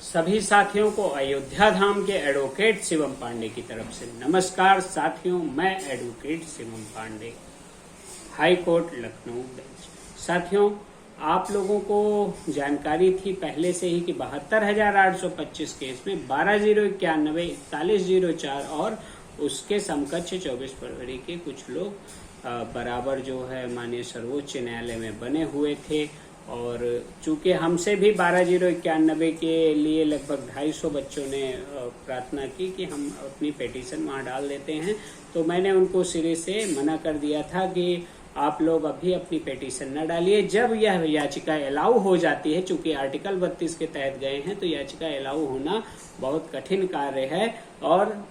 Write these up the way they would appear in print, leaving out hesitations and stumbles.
सभी साथियों को अयोध्या धाम के एडवोकेट शिवम पांडे की तरफ से नमस्कार। साथियों, मैं advocate Shivam Pandey, high court Lucknow bench. साथियों, आप लोगों को जानकारी थी पहले से ही कि 72,825 केस में 12,091, 41,04 और उसके समकक्ष 24 फरवरी के कुछ लोग बराबर जो है माननीय सर्वोच्च न्यायालय में बने हुए थे। और चूंकि हमसे भी 12,091 के लिए लगभग 250 बच्चों ने प्रार्थना की कि हम अपनी पिटीशन वहां डाल देते हैं, तो मैंने उनको सिरे से मना कर दिया था कि आप लोग अभी अपनी पिटीशन न डालिए। जब यह याचिका अलाउ हो जाती है, चूंकि आर्टिकल 32 के तहत गए हैं, तो याचिका अलाउ होना बहुत कठिन कार्य है और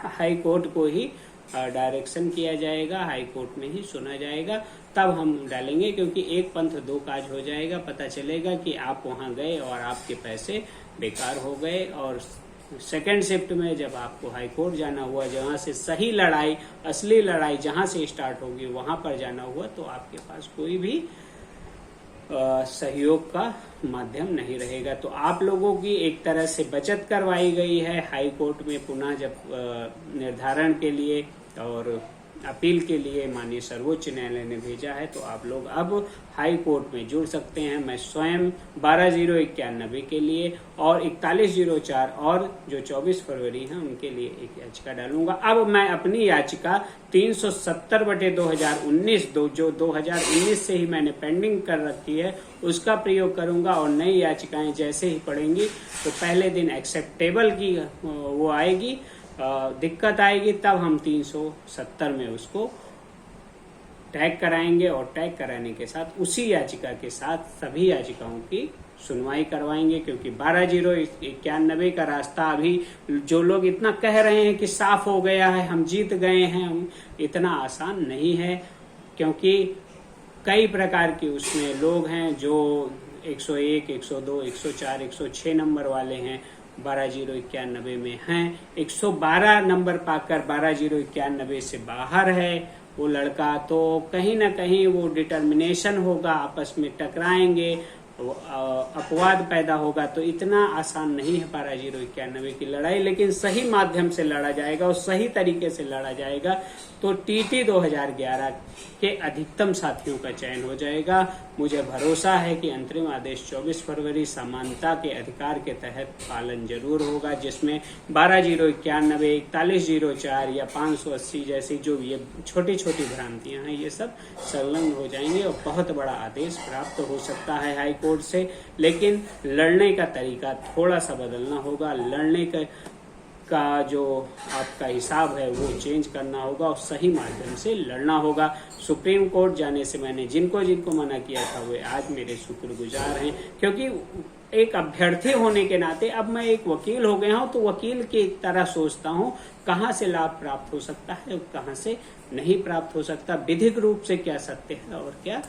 हाई कोर्ट को ही डायरेक्शन किया जाएगा, हाई कोर्ट में ही सुना जाएगा, तब हम डालेंगे। क्योंकि एक पंथ दो काज हो जाएगा, पता चलेगा कि आप वहां गए और आपके पैसे बेकार हो गए। और सेकेंड शिफ्ट में जब आपको हाई कोर्ट जाना हुआ, जहां से सही लड़ाई, असली लड़ाई जहां से स्टार्ट होगी वहां पर जाना हुआ, तो आपके पास कोई भी सहयोग का माध्यम नहीं रहेगा। तो आप लोगों की एक तरह से बचत करवाई गई है। हाई कोर्ट में पुनः जब निर्धारण के लिए और अपील के लिए माननीय सर्वोच्च न्यायालय ने भेजा है, तो आप लोग अब हाई कोर्ट में जुड़ सकते हैं। मैं स्वयं 12,091 के लिए और 41,04 और जो 24 फरवरी हैं उनके लिए एक याचिका डालूंगा। अब मैं अपनी याचिका 370/2019 जो 2019 से ही मैंने पेंडिंग कर रखी है, उसका प्रयोग करूंगा और नई याचिकाएं जैसे ही पड़ेंगी तो पहले दिन एक्सेप्टेबल की वो आएगी, दिक्कत आएगी, तब हम 370 में उसको टैग कराएंगे और टैग कराने के साथ उसी याचिका के साथ सभी याचिकाओं की सुनवाई करवाएंगे। क्योंकि 12,091 का रास्ता अभी जो लोग इतना कह रहे हैं कि साफ हो गया है, हम जीत गए हैं, हम इतना आसान नहीं है। क्योंकि कई प्रकार के उसमें लोग हैं जो 101, 102, 104, 106 नंबर वाले हैं, 12,091 में हैं। 112 नंबर पाकर 12,091 से बाहर है वो लड़का, तो कहीं ना कहीं वो डिटर्मिनेशन होगा, आपस में टकराएंगे, अपवाद पैदा होगा। तो इतना आसान नहीं है 12,091 की लड़ाई, लेकिन सही माध्यम से लड़ा जाएगा और सही तरीके से लड़ा जाएगा तो टीटी 2011 के अधिकतम साथियों का चयन हो जाएगा। मुझे भरोसा है कि अंतरिम आदेश 24 फरवरी समानता के अधिकार के तहत पालन जरूर होगा, जिसमें 12,091, 41,04 या 580 जैसी जो ये छोटी छोटी भ्रांतियां हैं, ये सब संलग्न हो जाएंगे और बहुत बड़ा आदेश प्राप्त हो सकता है हाई कोर्ट से। लेकिन लड़ने का तरीका थोड़ा सा बदलना होगा, लड़ने का जो आपका हिसाब है वो चेंज करना होगा और सही माध्यम से लड़ना होगा। सुप्रीम कोर्ट जाने से मैंने जिनको जिनको मना किया था वे आज मेरे शुक्रगुजार हैं, क्योंकि एक अभ्यर्थी होने के नाते अब मैं एक वकील हो गया हूं, तो वकील की तरह सोचता हूं कहां से लाभ प्राप्त हो सकता है और कहां से नहीं प्राप्त हो सकता, विधिक रूप से क्या सत्य है और क्या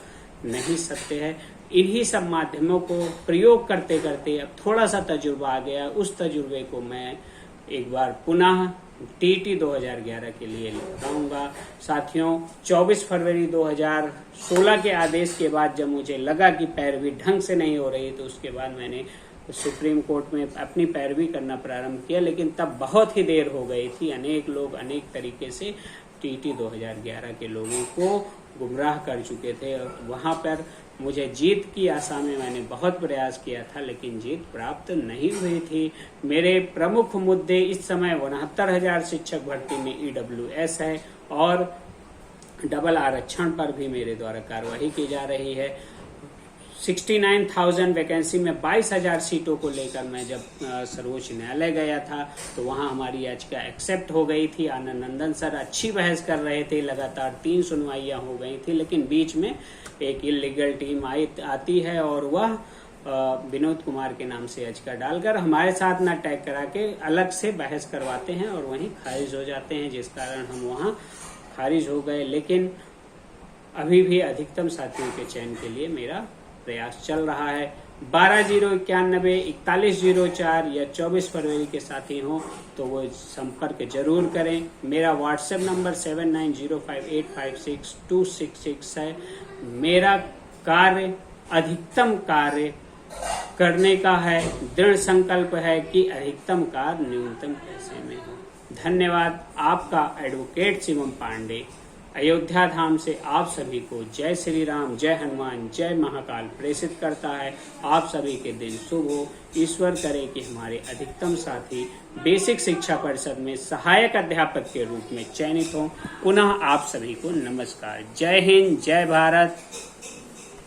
नहीं सत्य है। इन्हीं सब माध्यमों को प्रयोग करते करते अब थोड़ा सा तजुर्बा आ गया, उस तजुर्बे को मैं एक बार पुनः टीटी 2011 के लिए लगाऊंगा। साथियों, 24 फरवरी 2016 के आदेश के बाद जब मुझे लगा कि पैरवी ढंग से नहीं हो रही, तो उसके बाद मैंने सुप्रीम कोर्ट में अपनी पैरवी करना प्रारंभ किया, लेकिन तब बहुत ही देर हो गई थी। अनेक लोग अनेक तरीके से टीटी 2011 के लोगों को गुमराह कर चुके थे और वहां पर मुझे जीत की आशा में मैंने बहुत प्रयास किया था, लेकिन जीत प्राप्त नहीं हुई थी। मेरे प्रमुख मुद्दे इस समय 69,000 शिक्षक भर्ती में EWS है और डबल आरक्षण पर भी मेरे द्वारा कार्यवाही की जा रही है। 69,000 वैकेंसी में 22,000 सीटों को लेकर मैं जब सर्वोच्च न्यायालय गया था, तो वहां हमारी याचिका एक्सेप्ट हो गई थी। आनंद नंदन सर अच्छी बहस कर रहे थे, लगातार 3 सुनवाइयां हो गई थी, लेकिन बीच में एक इलीगल टीम आती है और वह विनोद कुमार के नाम से याचिका डालकर हमारे साथ ना टैग करा के अलग से बहस करवाते हैं और वहीं खारिज हो जाते हैं, जिस कारण हम वहां खारिज हो गए। लेकिन अभी भी अधिकतम साथियों के चयन के लिए मेरा प्रयास चल रहा है। 12,091, 41,04 या 24 फरवरी के साथी हों तो वो संपर्क जरूर करें। मेरा व्हाट्सएप नंबर 7905856266 है। मेरा कार्य, अधिकतम कार्य करने का है, दृढ़ संकल्प है कि अधिकतम कार्य न्यूनतम पैसे में हो। धन्यवाद। आपका एडवोकेट शिवम पांडे, अयोध्या धाम से आप सभी को जय श्री राम, जय हनुमान, जय महाकाल प्रेषित करता है। आप सभी के दिन शुभ हो। ईश्वर करे कि हमारे अधिकतम साथी बेसिक शिक्षा परिषद में सहायक अध्यापक के रूप में चयनित हों। पुनः आप सभी को नमस्कार। जय हिंद, जय भारत।